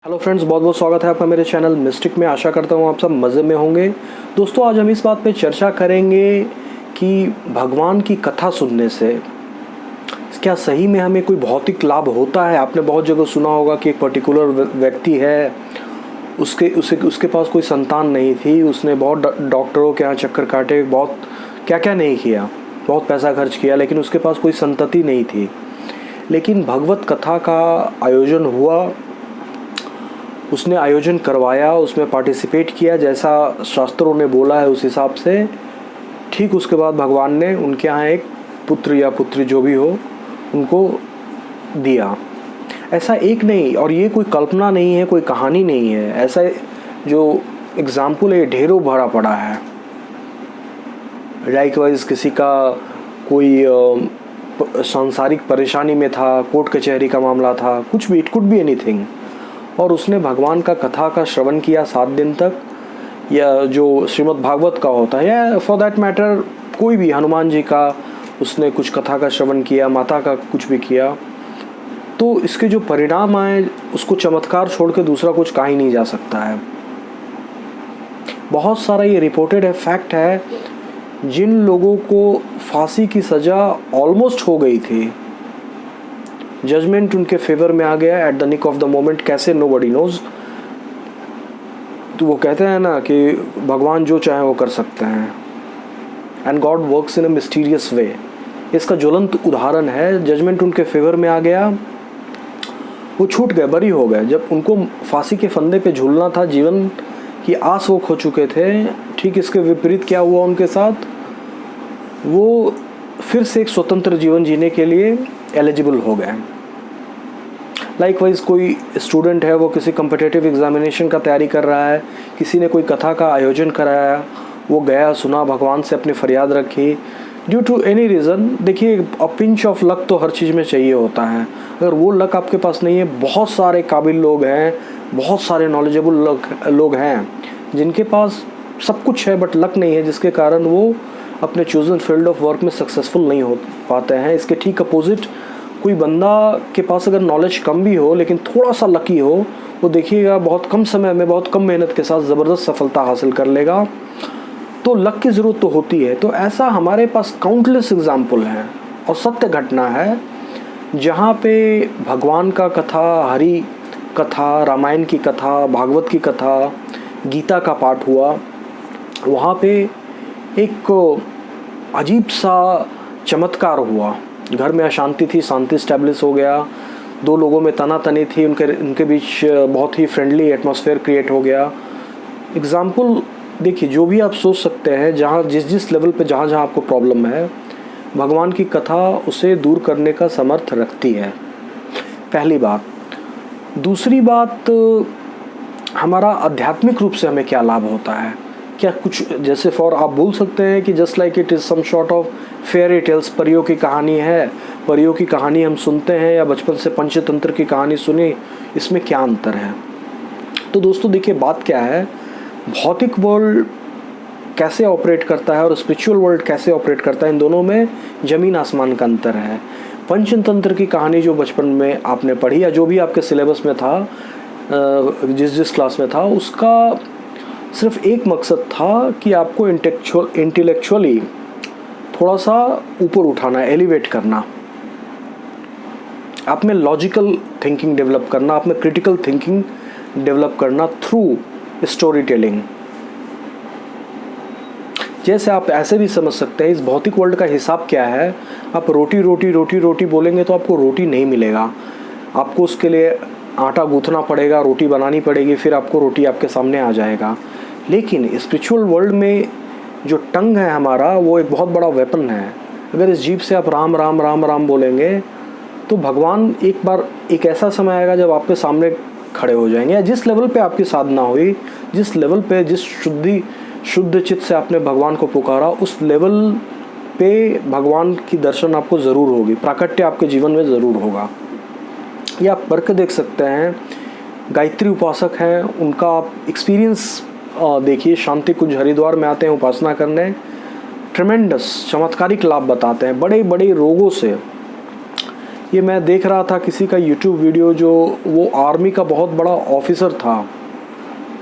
Hello friends, बहुत बहुत स्वागत है आपका मेरे चैनल मिस्टिक में। आशा करता हूँ आप सब मज़े में होंगे। दोस्तों, आज हम इस बात पे चर्चा करेंगे कि भगवान की कथा सुनने से क्या सही में हमें कोई भौतिक लाभ होता है। आपने बहुत जगह सुना होगा कि एक पर्टिकुलर व्यक्ति है, उसके पास कोई संतान नहीं थी, उसने बहुत डॉक्टरों के यहाँ चक्कर काटे, बहुत क्या क्या नहीं किया, बहुत पैसा खर्च किया, लेकिन उसके पास कोई संतति नहीं थी। लेकिन भगवत कथा का आयोजन हुआ, उसने आयोजन करवाया, उसमें पार्टिसिपेट किया, जैसा शास्त्रों ने बोला है उस हिसाब से। ठीक उसके बाद भगवान ने उनके यहाँ एक पुत्र या पुत्री जो भी हो उनको दिया। ऐसा एक नहीं, और ये कोई कल्पना नहीं है, कोई कहानी नहीं है, ऐसा जो एग्जाम्पल है ढेरों भरा पड़ा है। लाइकवाइज किसी का कोई सांसारिक परेशानी में था, कोर्ट कचहरी का मामला था, कुछ भी, इट कुड बी एनीथिंग, और उसने भगवान का कथा का श्रवण किया 7 दिन तक, या जो श्रीमद् भागवत का होता है, या फॉर दैट मैटर कोई भी, हनुमान जी का उसने कुछ कथा का श्रवण किया, माता का कुछ भी किया, तो इसके जो परिणाम आए उसको चमत्कार छोड़ के दूसरा कुछ कहा ही नहीं जा सकता है। बहुत सारा ये रिपोर्टेड है, फैक्ट है। जिन लोगों को फांसी की सज़ा ऑलमोस्ट हो गई थी, जजमेंट उनके फेवर में आ गया at the nick of the moment, कैसे नोबडी नोज। तो वो कहते हैं ना कि भगवान जो चाहे वो कर सकते हैं, and God works in a mysterious way. इसका ज्वलंत उदाहरण है। जजमेंट उनके फेवर में आ गया, वो छूट गए, बरी हो गए। जब उनको फांसी के फंदे पे झूलना था, जीवन की आस वो खो चुके थे, ठीक इसके विपरीत क्या हुआ उनके साथ, वो फिर से एक स्वतंत्र जीवन जीने के लिए एलिजिबल हो गए। लाइकवाइज कोई स्टूडेंट है, वो किसी कम्पिटिटिव एग्जामिनेशन का तैयारी कर रहा है, किसी ने कोई कथा का आयोजन कराया, वो गया, सुना, भगवान से अपनी फरियाद रखी, ड्यू टू एनी रीज़न। देखिए, अ पिंच ऑफ लक तो हर चीज़ में चाहिए होता है। अगर वो लक आपके पास नहीं है, बहुत सारे काबिल लोग हैं, बहुत सारे नॉलेजेबल लोग हैं जिनके पास सब कुछ है बट लक नहीं है, जिसके कारण वो अपने चूजन फील्ड ऑफ वर्क में सक्सेसफुल नहीं हो पाते हैं। इसके ठीक अपोजिट, कोई बंदा के पास अगर नॉलेज कम भी हो लेकिन थोड़ा सा लकी हो, वो देखिएगा बहुत कम समय में, बहुत कम मेहनत के साथ ज़बरदस्त सफलता हासिल कर लेगा। तो लक की ज़रूरत तो होती है। तो ऐसा हमारे पास काउंटलेस एग्जाम्पल हैं और सत्य घटना है जहाँ पे भगवान का कथा, हरि कथा, रामायण की कथा, भागवत की कथा, गीता का पाठ हुआ। वहाँ पे एक अजीब सा चमत्कार हुआ। घर में अशांति थी, शांति स्टैब्लिश हो गया। 2 लोगों में तनातनी थी, उनके बीच बहुत ही फ्रेंडली एटमॉस्फेयर क्रिएट हो गया। एग्जाम्पल देखिए, जो भी आप सोच सकते हैं, जहाँ जिस लेवल पे जहाँ आपको प्रॉब्लम है, भगवान की कथा उसे दूर करने का समर्थ रखती है। पहली बात। दूसरी बात, हमारा आध्यात्मिक रूप से हमें क्या लाभ होता है, क्या कुछ, जैसे फॉर आप बोल सकते हैं कि just like it is some sort of fairy tales, परियों की कहानी है, परियों की कहानी हम सुनते हैं या बचपन से पंचतंत्र की कहानी सुनी, इसमें क्या अंतर है। तो दोस्तों देखिए, बात क्या है, भौतिक वर्ल्ड कैसे ऑपरेट करता है और स्पिरिचुअल वर्ल्ड कैसे ऑपरेट करता है, इन दोनों में ज़मीन आसमान का अंतर है। पंचतंत्र की कहानी जो बचपन में आपने पढ़ी या जो भी आपके सिलेबस में था, जिस क्लास में था, उसका सिर्फ एक मकसद था कि आपको इंटेलेक्चुअली थोड़ा सा ऊपर उठाना, एलिवेट करना, आप में लॉजिकल थिंकिंग डेवलप करना, आप में क्रिटिकल थिंकिंग डेवलप करना थ्रू स्टोरी टेलिंग। जैसे आप ऐसे भी समझ सकते हैं, इस भौतिक वर्ल्ड का हिसाब क्या है, आप रोटी रोटी रोटी रोटी बोलेंगे तो आपको रोटी नहीं मिलेगा, आपको उसके लिए आटा गूंथना पड़ेगा, रोटी बनानी पड़ेगी, फिर आपको रोटी आपके सामने आ जाएगा। लेकिन स्पिरिचुअल वर्ल्ड में जो टंग है हमारा, वो एक बहुत बड़ा वेपन है। अगर इस जीभ से आप राम राम राम राम बोलेंगे तो भगवान एक बार, एक ऐसा समय आएगा जब आपके सामने खड़े हो जाएंगे। या जिस लेवल पे आपकी साधना हुई, जिस लेवल पे, जिस शुद्ध चित्त से आपने भगवान को पुकारा, उस लेवल पे भगवान की दर्शन आपको ज़रूर होगी, प्राकट्य आपके जीवन में ज़रूर होगा। या आप पढ़ के देख सकते हैं, गायत्री उपासक हैं, उनका आप एक्सपीरियंस देखिए। शांति कुंज हरिद्वार में आते हैं उपासना करने, ट्रेमेंडस चमत्कारिक लाभ बताते हैं, बड़े बड़े रोगों से ये मैं देख रहा था किसी का यूट्यूब वीडियो, जो वो आर्मी का बहुत बड़ा ऑफिसर था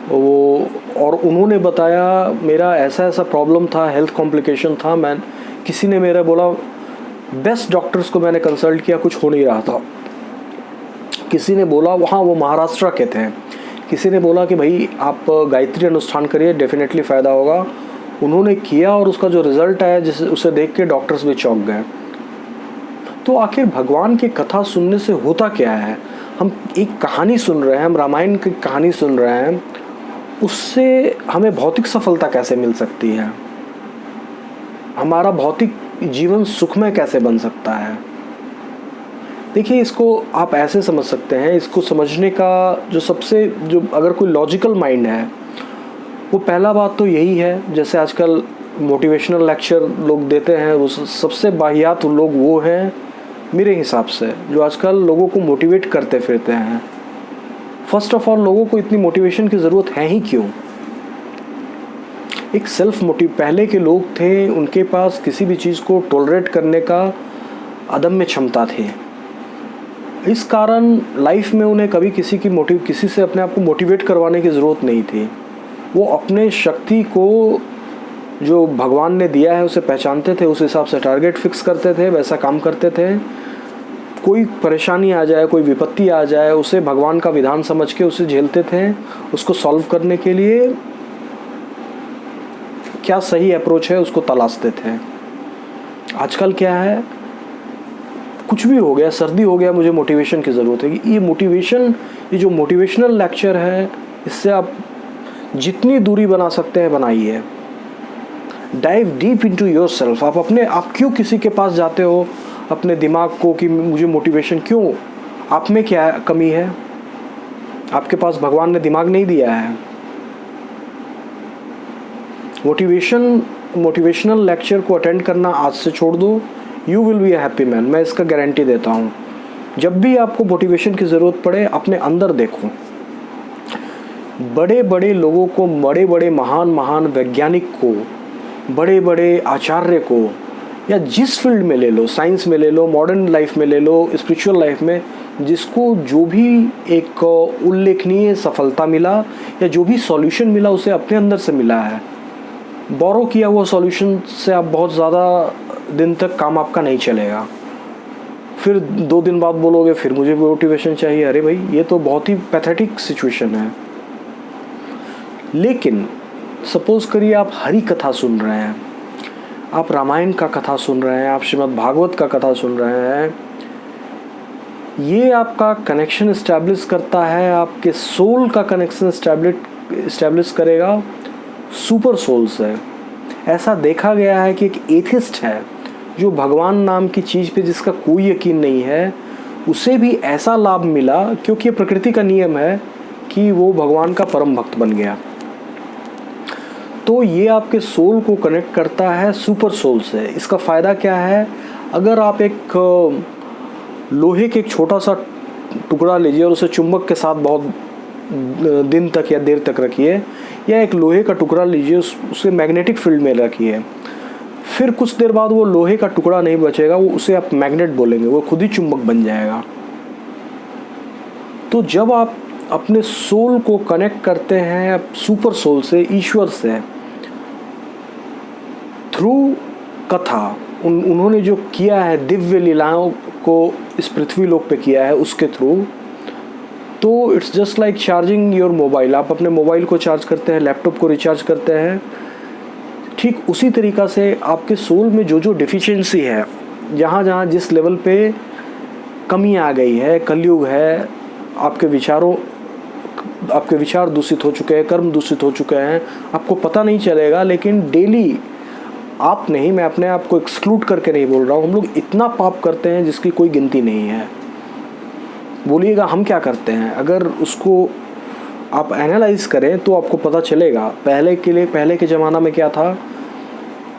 वो, और उन्होंने बताया मेरा ऐसा ऐसा प्रॉब्लम था, हेल्थ कॉम्प्लिकेशन था। मैं किसी ने मेरा बोला, बेस्ट डॉक्टर्स को मैंने कंसल्ट किया, कुछ हो नहीं रहा था। किसी ने बोला, वहाँ वो महाराष्ट्र के थे, किसी ने बोला कि भाई आप गायत्री अनुष्ठान करिए, डेफिनेटली फ़ायदा होगा। उन्होंने किया और उसका जो रिज़ल्ट आया, जिसे उसे देख के डॉक्टर्स भी चौंक गए। तो आखिर भगवान की कथा सुनने से होता क्या है? हम एक कहानी सुन रहे हैं, हम रामायण की कहानी सुन रहे हैं, उससे हमें भौतिक सफलता कैसे मिल सकती है? हमारा भौतिक जीवन सुखमय कैसे बन सकता है? देखिए, इसको आप ऐसे समझ सकते हैं, इसको समझने का जो अगर कोई लॉजिकल माइंड है, वो पहला बात तो यही है, जैसे आजकल मोटिवेशनल लेक्चर लोग देते हैं, वो सबसे बाहियात लोग वो हैं मेरे हिसाब से, जो आजकल लोगों को मोटिवेट करते फिरते हैं। फर्स्ट ऑफ ऑल, लोगों को इतनी मोटिवेशन की ज़रूरत है ही क्यों? एक सेल्फ मोटिव, पहले के लोग थे, उनके पास किसी भी चीज़ को टॉलरेट करने का अदम्य क्षमता थी। इस कारण लाइफ में उन्हें कभी किसी से अपने आप को मोटिवेट करवाने की ज़रूरत नहीं थी। वो अपने शक्ति को जो भगवान ने दिया है उसे पहचानते थे, उस हिसाब से टारगेट फिक्स करते थे, वैसा काम करते थे। कोई परेशानी आ जाए, कोई विपत्ति आ जाए, उसे भगवान का विधान समझ के उसे झेलते थे। उसको सॉल्व करने के लिए क्या सही अप्रोच है उसको तलाशते थे। आजकल क्या है, कुछ भी हो गया, सर्दी हो गया, मुझे मोटिवेशन की ज़रूरत है। ये जो मोटिवेशनल लेक्चर है, इससे आप जितनी दूरी बना सकते हैं बनाइए। Dive deep into yourself. आप क्यों किसी के पास जाते हो अपने दिमाग को कि मुझे मोटिवेशन क्यों? आप में क्या कमी है? आपके पास भगवान ने दिमाग नहीं दिया है। मोटिवेशनल लेक्चर को अटेंड करना आज से छोड़ दो, you will be a happy man. मैं इसका गारंटी देता हूँ। जब भी आपको मोटिवेशन की ज़रूरत पड़े, अपने अंदर देखो। बड़े बड़े लोगों को, बड़े बड़े महान वैज्ञानिक को, बड़े बड़े आचार्य को, या जिस फील्ड में ले लो, साइंस में ले लो, मॉडर्न लाइफ में ले लो, स्पिरिचुअल लाइफ में, जिसको जो भी एक उल्लेखनीय सफलता मिला या जो भी सॉल्यूशन मिला, उसे अपने अंदर से मिला है। बोरो किया हुआ सॉल्यूशन से आप बहुत ज़्यादा दिन तक काम आपका नहीं चलेगा। फिर 2 दिन बाद बोलोगे फिर मुझे मोटिवेशन चाहिए। अरे भाई, ये तो बहुत ही पैथेटिक सिचुएशन है। लेकिन सपोज करिए आप हरि कथा सुन रहे हैं, आप रामायण का कथा सुन रहे हैं, आप श्रीमद् भागवत का कथा सुन रहे हैं। ये आपका कनेक्शन इस्टेब्लिश करता है, आपके सोल का कनेक्शन इस्टेब्लिश करेगा सुपर सोल से। ऐसा देखा गया है कि एक एथिस्ट है जो भगवान नाम की चीज़ पे जिसका कोई यकीन नहीं है, उसे भी ऐसा लाभ मिला, क्योंकि ये प्रकृति का नियम है कि वो भगवान का परम भक्त बन गया। तो ये आपके सोल को कनेक्ट करता है सुपर सोल से। इसका फ़ायदा क्या है? अगर आप एक लोहे के एक छोटा सा टुकड़ा लीजिए और उसे चुंबक के साथ बहुत दिन तक या देर तक रखिए, या एक लोहे का टुकड़ा लीजिए, उसे मैग्नेटिक फील्ड में रखिए, फिर कुछ देर बाद वो लोहे का टुकड़ा नहीं बचेगा, वो उसे आप मैग्नेट बोलेंगे, वो खुद ही चुंबक बन जाएगा। तो जब आप अपने सोल को कनेक्ट करते हैं सुपर सोल से, ईश्वर से, थ्रू कथा, उन्होंने जो किया है दिव्य लीलाओं को इस पृथ्वी लोक पे किया है, उसके थ्रू, तो it's just like charging your mobile. आप अपने मोबाइल को चार्ज करते हैं, लैपटॉप को रिचार्ज करते हैं, ठीक उसी तरीक़ा से आपके सोल में जो डिफिशिएंसी है, जहाँ जहाँ जिस लेवल पे कमी आ गई है, कलयुग है, आपके विचार दूषित हो चुके हैं, कर्म दूषित हो चुके हैं, आपको पता नहीं चलेगा। लेकिन डेली आप नहीं, मैं अपने आप को एक्सक्लूड करके नहीं बोल रहा हूँ, हम लोग इतना पाप करते हैं जिसकी कोई गिनती नहीं है। बोलिएगा हम क्या करते हैं? अगर उसको आप एनालाइज करें तो आपको पता चलेगा। पहले के ज़माना में क्या था?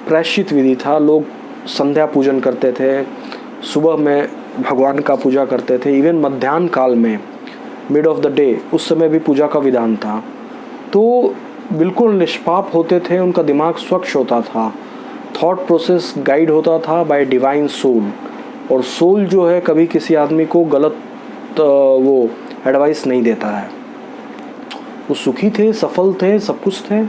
प्रायश्चित विधि था। लोग संध्या पूजन करते थे, सुबह में भगवान का पूजा करते थे, इवन मध्याह्न काल में, मिड ऑफ द डे, उस समय भी पूजा का विधान था। तो बिल्कुल निष्पाप होते थे, उनका दिमाग स्वच्छ होता था, थॉट प्रोसेस गाइड होता था बाय डिवाइन सोल। और सोल जो है कभी किसी आदमी को गलत वो एडवाइस नहीं देता है। वो सुखी थे, सफल थे, सब कुछ थे।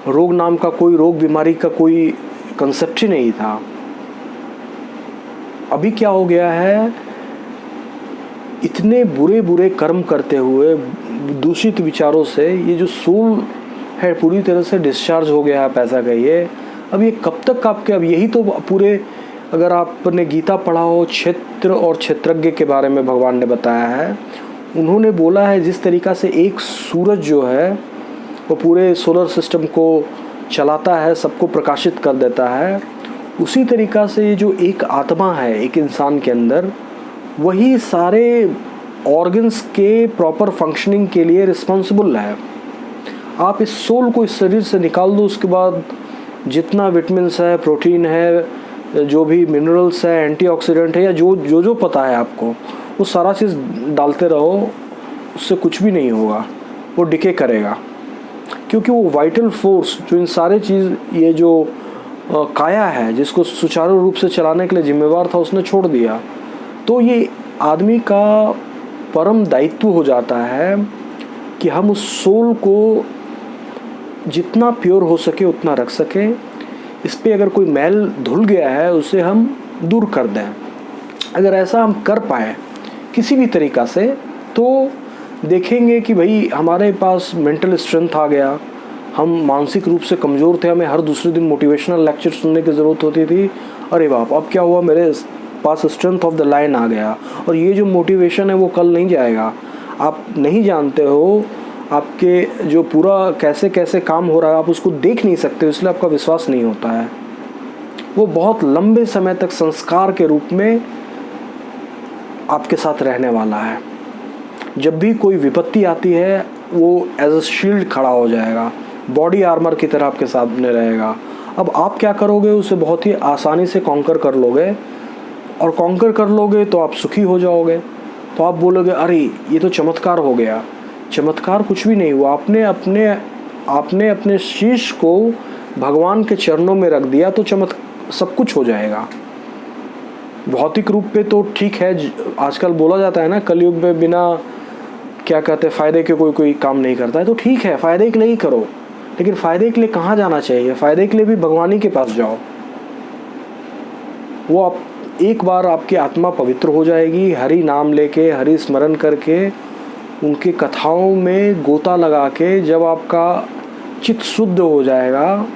रोग नाम का कोई रोग बीमारी का कोई कंसेप्ट ही नहीं था। अभी क्या हो गया है, इतने बुरे बुरे कर्म करते हुए दूषित विचारों से ये जो सोल है पूरी तरह से डिस्चार्ज हो गया है पैसा का। ये अब ये कब तक आपके, अब यही तो पूरे, अगर आपने गीता पढ़ा हो, क्षेत्र और क्षेत्रज्ञ के बारे में भगवान ने बताया है। उन्होंने बोला है जिस तरीक़ा से एक सूरज जो है वो पूरे सोलर सिस्टम को चलाता है, सबको प्रकाशित कर देता है, उसी तरीक़ा से ये जो एक आत्मा है एक इंसान के अंदर, वही सारे ऑर्गन्स के प्रॉपर फंक्शनिंग के लिए रिस्पॉन्सिबल है। आप इस सोल को इस शरीर से निकाल दो, उसके बाद जितना विटामिन्स है, प्रोटीन है, जो भी मिनरल्स है, एंटीऑक्सीडेंट है, या जो पता है आपको, वो सारा चीज़ डालते रहो, उससे कुछ भी नहीं होगा, वो डिके करेगा। क्योंकि वो वाइटल फोर्स जो इन सारे चीज़, ये जो काया है जिसको सुचारू रूप से चलाने के लिए जिम्मेवार था, उसने छोड़ दिया। तो ये आदमी का परम दायित्व हो जाता है कि हम उस सोल को जितना प्योर हो सके उतना रख सके। इस पे अगर कोई मैल धुल गया है उसे हम दूर कर दें। अगर ऐसा हम कर पाए किसी भी तरीक़ा से, तो देखेंगे कि भाई हमारे पास मेंटल स्ट्रेंथ आ गया। हम मानसिक रूप से कमज़ोर थे, हमें हर दूसरे दिन मोटिवेशनल लेक्चर सुनने की ज़रूरत होती थी। अरे बाप, अब क्या हुआ, मेरे पास स्ट्रेंथ ऑफ द लाइन आ गया। और ये जो मोटिवेशन है वो कल नहीं जाएगा। आप नहीं जानते हो आपके जो पूरा कैसे कैसे काम हो रहा है, आप उसको देख नहीं सकते, इसलिए आपका विश्वास नहीं होता है। वो बहुत लंबे समय तक संस्कार के रूप में आपके साथ रहने वाला है। जब भी कोई विपत्ति आती है वो एज अ शील्ड खड़ा हो जाएगा, बॉडी आर्मर की तरह आपके सामने रहेगा। अब आप क्या करोगे, उसे बहुत ही आसानी से कॉन्कर कर लोगे, और कॉन्कर कर लोगे तो आप सुखी हो जाओगे। तो आप बोलोगे अरे ये तो चमत्कार हो गया। चमत्कार कुछ भी नहीं हुआ। आपने अपने शीश को भगवान के चरणों में रख दिया तो सब कुछ हो जाएगा। भौतिक रूप पे तो ठीक है, आजकल बोला जाता है ना, कलयुग में बिना क्या कहते हैं फ़ायदे के कोई काम नहीं करता है। तो ठीक है, फ़ायदे के लिए ही करो, लेकिन फ़ायदे के लिए कहाँ जाना चाहिए? फ़ायदे के लिए भी भगवान ही के पास जाओ। वो आप एक बार आपकी आत्मा पवित्र हो जाएगी, हरि नाम लेके, हरि स्मरण करके, उनके कथाओं में गोता लगा के, जब आपका चित्त शुद्ध हो जाएगा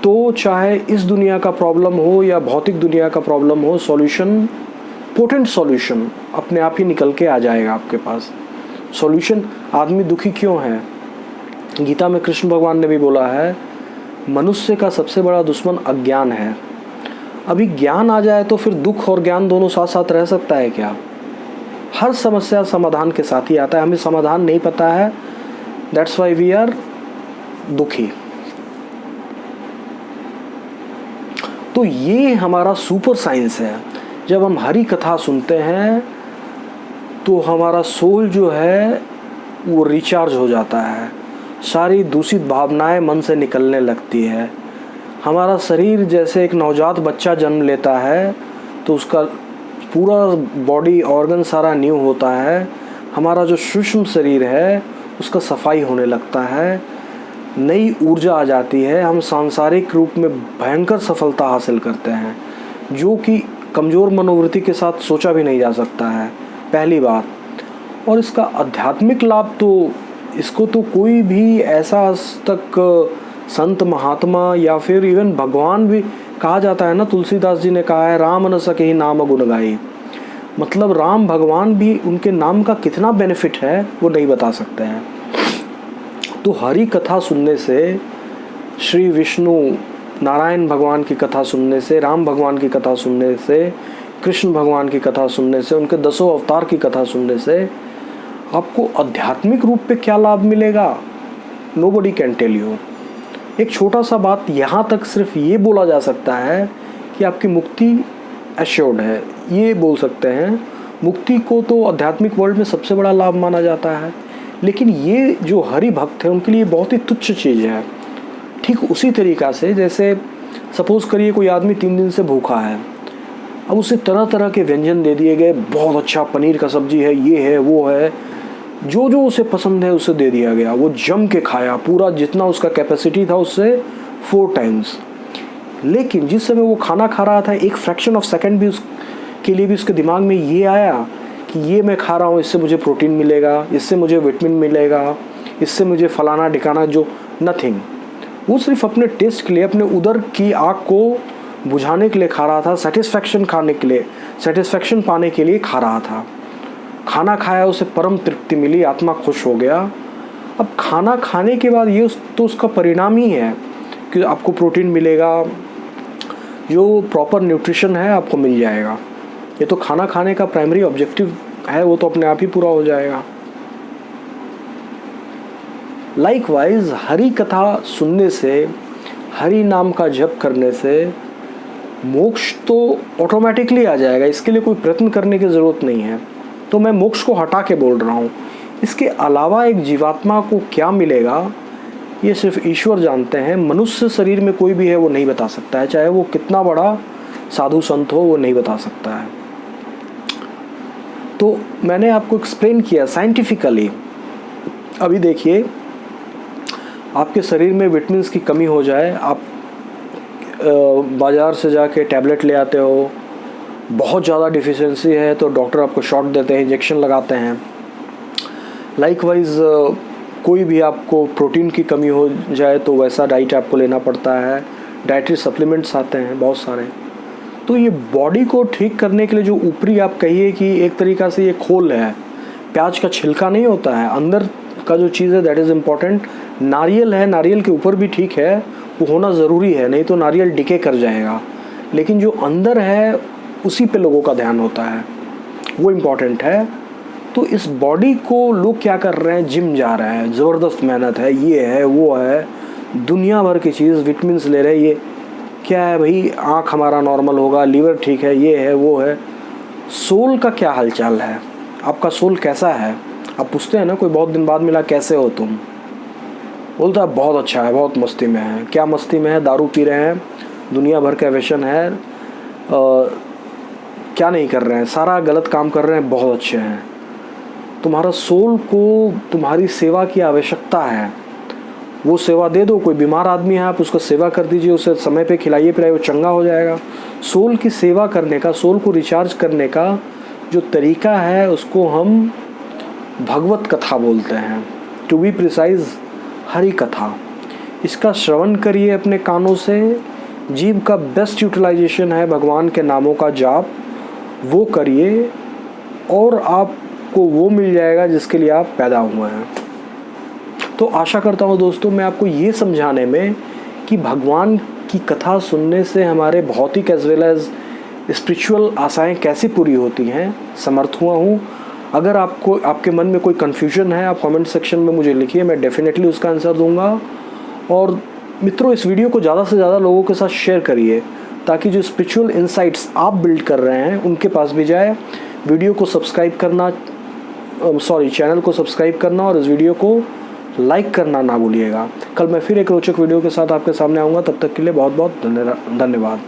तो चाहे इस दुनिया का प्रॉब्लम हो या भौतिक दुनिया का प्रॉब्लम हो, सॉल्यूशन, पोटेंट सॉल्यूशन अपने आप ही निकल के आ जाएगा आपके पास। सॉल्यूशन, आदमी दुखी क्यों है? गीता में कृष्ण भगवान ने भी बोला है, मनुष्य का सबसे बड़ा दुश्मन अज्ञान है। अभी ज्ञान आ जाए तो फिर दुख और ज्ञान दोनों साथ साथ रह सकता है क्या? हर समस्या समाधान के साथ ही आता है। हमें समाधान नहीं पता है, दैट्स वाई वी आर दुखी। तो ये हमारा सुपर साइंस है। जब हम हरि कथा सुनते हैं तो हमारा सोल जो है वो रिचार्ज हो जाता है, सारी दूषित भावनाएं मन से निकलने लगती है। हमारा शरीर जैसे एक नवजात बच्चा जन्म लेता है तो उसका पूरा बॉडी ऑर्गन सारा न्यू होता है। हमारा जो सूक्ष्म शरीर है उसका सफाई होने लगता है, नई ऊर्जा आ जाती है। हम सांसारिक रूप में भयंकर सफलता हासिल करते हैं, जो कि कमज़ोर मनोवृत्ति के साथ सोचा भी नहीं जा सकता है, पहली बात। और इसका आध्यात्मिक लाभ तो, इसको तो कोई भी ऐसा आज तक संत महात्मा या फिर इवन भगवान भी कहा जाता है ना, तुलसीदास जी ने कहा है, राम न सके ही नाम गुण गाई। मतलब राम भगवान भी, उनके नाम का कितना बेनिफिट है वो नहीं बता सकते हैं। तो हरि कथा सुनने से, श्री विष्णु नारायण भगवान की कथा सुनने से, राम भगवान की कथा सुनने से, कृष्ण भगवान की कथा सुनने से, उनके 10 अवतार की कथा सुनने से आपको आध्यात्मिक रूप पे क्या लाभ मिलेगा, नोबडी कैन टेल यू। एक छोटा सा बात यहाँ तक सिर्फ ये बोला जा सकता है कि आपकी मुक्ति एश्योर्ड है, ये बोल सकते हैं। मुक्ति को तो आध्यात्मिक वर्ल्ड में सबसे बड़ा लाभ माना जाता है, लेकिन ये जो हरि भक्त है उनके लिए बहुत ही तुच्छ चीज़ है। ठीक उसी तरीक़ा से जैसे सपोज़ करिए कोई आदमी 3 दिन से भूखा है, अब उसे तरह तरह के व्यंजन दे दिए गए, बहुत अच्छा पनीर का सब्जी है, ये है वो है, जो जो उसे पसंद है उसे दे दिया गया। वो जम के खाया, पूरा जितना उसका कैपेसिटी था उससे 4 टाइम्स। लेकिन जिस समय वो खाना खा रहा था, एक फ्रैक्शन ऑफ सेकंड भी उसके लिए भी उसके दिमाग में ये आया कि ये मैं खा रहा हूँ, इससे मुझे प्रोटीन मिलेगा, इससे मुझे विटामिन मिलेगा, इससे मुझे फलाना ढिकाना, जो नथिंग। वो सिर्फ अपने टेस्ट के लिए, अपने उदर की आग को बुझाने के लिए खा रहा था, सेटिस्फैक्शन खाने के लिए, सेटिस्फैक्शन पाने के लिए खा रहा था। खाना खाया, उसे परम तृप्ति मिली, आत्मा खुश हो गया। अब खाना खाने के बाद ये तो उसका परिणाम ही है कि आपको प्रोटीन मिलेगा, जो प्रॉपर न्यूट्रिशन है आपको मिल जाएगा। ये तो खाना खाने का प्राइमरी ऑब्जेक्टिव है, वो तो अपने आप ही पूरा हो जाएगा। लाइकवाइज हरि कथा सुनने से, हरि नाम का जप करने से मोक्ष तो ऑटोमेटिकली आ जाएगा, इसके लिए कोई प्रयत्न करने की ज़रूरत नहीं है। तो मैं मोक्ष को हटा के बोल रहा हूँ। इसके अलावा एक जीवात्मा को क्या मिलेगा ये सिर्फ ईश्वर जानते हैं। मनुष्य शरीर में कोई भी है वो नहीं बता सकता है, चाहे वो कितना बड़ा साधु संत हो, वो नहीं बता सकता है। तो मैंने आपको एक्सप्लेन किया साइंटिफिकली। अभी देखिए, आपके शरीर में विटामिन्स की कमी हो जाए, आप बाज़ार से जाके टैबलेट ले आते हो, बहुत ज़्यादा डिफिशिएंसी है तो डॉक्टर आपको शॉट देते हैं, इंजेक्शन लगाते हैं। लाइकवाइज कोई भी आपको प्रोटीन की कमी हो जाए तो वैसा डाइट आपको लेना पड़ता है, डाइटरी सप्लीमेंट्स आते हैं बहुत सारे। तो ये बॉडी को ठीक करने के लिए जो ऊपरी आप कहिए कि एक तरीक़ा से ये खोल है, प्याज का छिलका नहीं होता है, अंदर का जो चीज़ है दैट इज़ इम्पॉर्टेंट। नारियल है, नारियल के ऊपर भी ठीक है, वो होना ज़रूरी है, नहीं तो नारियल डिके कर जाएगा। लेकिन जो अंदर है उसी पे लोगों का ध्यान होता है, वो इम्पॉर्टेंट है। तो इस बॉडी को लोग क्या कर रहे हैं, जिम जा रहे हैं, ज़बरदस्त मेहनत है, ये है वो है, दुनिया भर की चीज़, विटामिन्स ले रहे हैं। ये क्या है भाई, आँख हमारा नॉर्मल होगा, लीवर ठीक है, ये है वो है। सोल का क्या हालचाल है, आपका सोल कैसा है? आप पूछते हैं ना, कोई बहुत दिन बाद मिला, कैसे हो तुम? बोलता है बहुत अच्छा है, बहुत मस्ती में है। क्या मस्ती में है? दारू पी रहे हैं, दुनिया भर का व्यसन है, क्या नहीं कर रहे हैं, सारा गलत काम कर रहे हैं, बहुत अच्छे हैं। तुम्हारा सोल को तुम्हारी सेवा की आवश्यकता है, वो सेवा दे दो। कोई बीमार आदमी है, आप उसका सेवा कर दीजिए, उसे समय पे खिलाइए पिलाइए, वो चंगा हो जाएगा। सोल की सेवा करने का, सोल को रिचार्ज करने का जो तरीका है उसको हम भगवत कथा बोलते हैं, टू बी प्रिसाइज हरि कथा। इसका श्रवण करिए अपने कानों से। जीव का बेस्ट यूटिलाइजेशन है भगवान के नामों का जाप, वो करिए और आपको वो मिल जाएगा जिसके लिए आप पैदा हुए हैं। तो आशा करता हूँ दोस्तों, मैं आपको ये समझाने में कि भगवान की कथा सुनने से हमारे भौतिक एज वेल एज स्पिरिचुअल आशाएं कैसे पूरी होती हैं समर्थ हुआ हूँ। अगर आपको आपके मन में कोई कन्फ्यूजन है, आप कमेंट सेक्शन में मुझे लिखिए, मैं डेफिनेटली उसका आंसर दूंगा। और मित्रों, इस वीडियो को ज़्यादा से ज़्यादा लोगों के साथ शेयर करिए ताकि जो स्पिरिचुअल इंसाइट्स आप बिल्ड कर रहे हैं उनके पास भी जाए। वीडियो को सब्सक्राइब करना, चैनल को सब्सक्राइब करना और इस वीडियो को लाइक करना ना भूलिएगा। कल मैं फिर एक रोचक वीडियो के साथ आपके सामने आऊँगा, तब तक के लिए बहुत बहुत धन्यवाद।